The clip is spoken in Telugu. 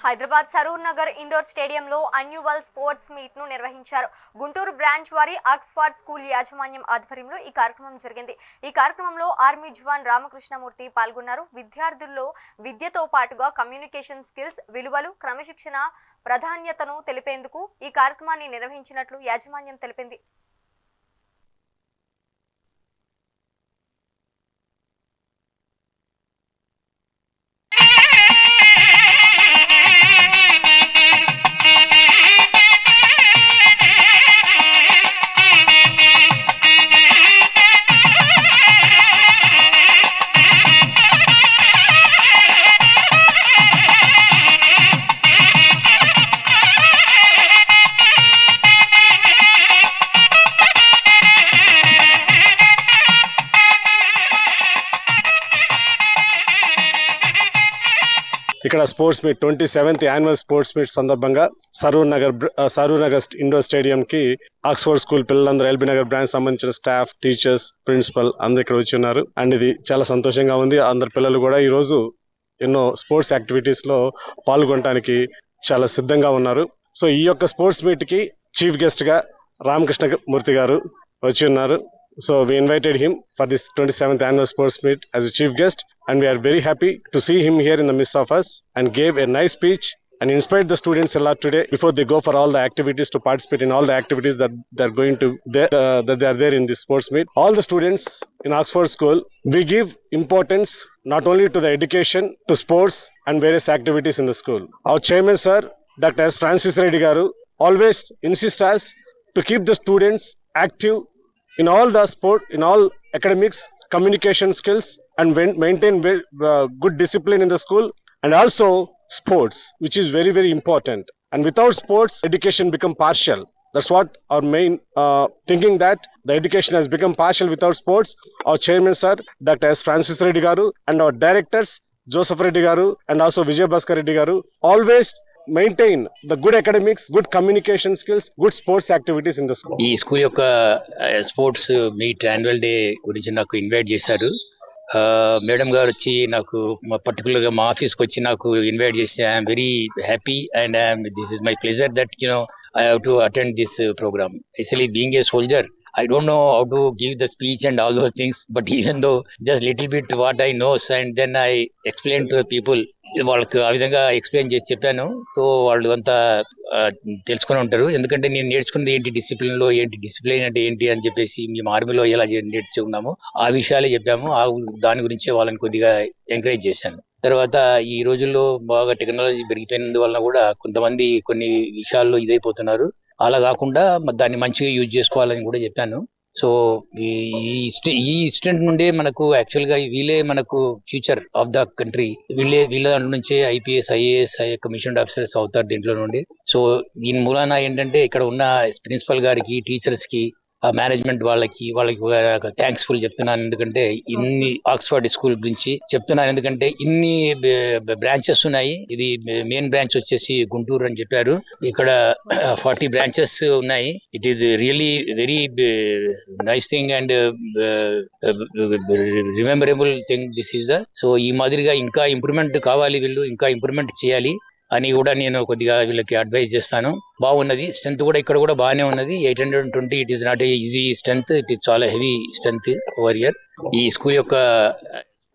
హైదరాబాద్ సరూర్ నగర్ ఇండోర్ స్టేడియంలో అన్యువల్ స్పోర్ట్స్ మీట్ ను నిర్వహించారు. గుంటూరు బ్రాంచ్ వారి ఆక్స్ఫర్డ్ స్కూల్ యాజమాన్యం ఆధ్వర్యంలో ఈ కార్యక్రమం జరిగింది. ఈ కార్యక్రమంలో ఆర్మీ జవాన్ రామకృష్ణమూర్తి పాల్గొన్నారు. విద్యార్థుల్లో విద్యతో పాటుగా కమ్యూనికేషన్ స్కిల్స్, విలువలు, క్రమశిక్షణ ప్రాధాన్యతను తెలిపేందుకు ఈ కార్యక్రమాన్ని నిర్వహించినట్లు యాజమాన్యం తెలిపింది. ఇక్కడ sports meet 27th annual sports meet సందర్భంగా సరూర్ నగర్ ఇండోర్ స్టేడియం కి ఆక్స్ఫర్డ్ స్కూల్ పిల్లలందరూ ఎల్బీ నగర్ బ్రాంచ్ సంబంధించిన స్టాఫ్, టీచర్స్, ప్రిన్సిపల్ అందరూ ఇక్కడ వచ్చి ఉన్నారు. అండ్ ఇది చాలా సంతోషంగా ఉంది. అందరు పిల్లలు కూడా ఈ రోజు ఎన్నో స్పోర్ట్స్ యాక్టివిటీస్ లో పాల్గొనడానికి చాలా సిద్ధంగా ఉన్నారు. సో ఈ యొక్క స్పోర్ట్స్ మీట్ కి చీఫ్ గెస్ట్ గా రామకృష్ణమూర్తి గారు వచ్చి ఉన్నారు. So we invited him for this 27th annual sports meet as a chief guest, and we are very happy to see him here in the midst of us and gave a nice speech and inspired the students a lot today before they go for all the activities to participate in all the activities that they're going to that they are there in this sports meet. All the students in Oxford School, we give importance not only to the education, to sports and various activities in the school. Our chairman sir, Dr. S. Francis Reddy Garu, always insists us to keep the students active in all the sport, in all academics, communication skills, and maintain good discipline in the school, and also sports, which is very, very important. And without sports, education become partial. That's what our main thinking, that the education has become partial without sports. Our chairman sir, Dr. S. Francis Reddy Garu, and our directors, Joseph Reddy Garu, and also Vijay Bhaskar Reddy Garu, always maintain the good academics, good communication skills, good sports activities in the school. ఈ స్కూల్ యొక్క స్పోర్ట్స్ మీట్ యాన్యువల్ డే గురించి నాకు ఇన్వైట్ చేశారు. మేడం గారు వచ్చి నాకు పర్టికులర్ గా మా ఆఫీస్ కి వచ్చి నాకు ఇన్వైట్ చేస్తే I'm very happy and this is my pleasure that I have to attend this program. Actually, being a soldier, I don't know how to give the speech and all those things, but even though just little bit what I know, and then I explain to the people, వాళ్ళకి ఆ విధంగా ఎక్స్ప్లెయిన్ చేసి చెప్పాను. సో వాళ్ళు అంతా తెలుసుకుని ఉంటారు. ఎందుకంటే నేను నేర్చుకున్నది ఏంటి, డిసిప్లిన్ అంటే ఏంటి అని చెప్పేసి మేము ఆర్మీలో ఎలా నేర్చుకున్నామో ఆ విషయాలే చెప్పాము. దాని గురించి వాళ్ళని కొద్దిగా ఎంకరేజ్ చేశాను. తర్వాత ఈ రోజుల్లో బాగా టెక్నాలజీ పెరిగిపోయినందువల్ల కూడా కొంతమంది కొన్ని విషయాల్లో ఇదైపోతున్నారు. అలా కాకుండా దాన్ని మంచిగా యూజ్ చేసుకోవాలని కూడా చెప్పాను. సో ఈ ఇన్సిడెంట్ నుండే మనకు యాక్చువల్ గా వీళ్ళే మనకు ఫ్యూచర్ ఆఫ్ ద కంట్రీ, వీళ్ళ దాంట్లో నుంచే ఐపీఎస్, ఐఏఎస్, కమిషన్డ్ ఆఫీసర్స్ అవుతారు దీంట్లో నుండి. సో దీని మూలాన ఏంటంటే ఇక్కడ ఉన్న ప్రిన్సిపల్ గారికి, టీచర్స్ కి, మేనేజ్మెంట్ వాళ్ళకి థ్యాంక్స్ఫుల్ చెప్తున్నాను. ఎందుకంటే ఇన్ని ఆక్స్ఫర్డ్ స్కూల్ గురించి చెప్తున్నాను. ఎందుకంటే ఇన్ని బ్రాంచెస్ ఉన్నాయి. ఇది మెయిన్ బ్రాంచ్ వచ్చేసి గుంటూరు అని చెప్పారు. ఇక్కడ 40 బ్రాంచెస్ ఉన్నాయి. It is really very nice thing and rememberable thing this is so ఈ మాదిరిగా ఇంకా ఇంప్రూవ్మెంట్ కావాలి, వీళ్ళు ఇంకా ఇంప్రూవ్మెంట్ చేయాలి అని కూడా నేను కొద్దిగా వీళ్ళకి అడ్వైజ్ చేస్తాను. బాగున్నది స్ట్రెంత్ కూడా, ఇక్కడ కూడా బాగానే ఉన్నది. 820 it is not a easy strength, it is చాలా హెవీ స్ట్రెంత్ ఓవర్ ఇయర్. ఈ స్కూల్ యొక్క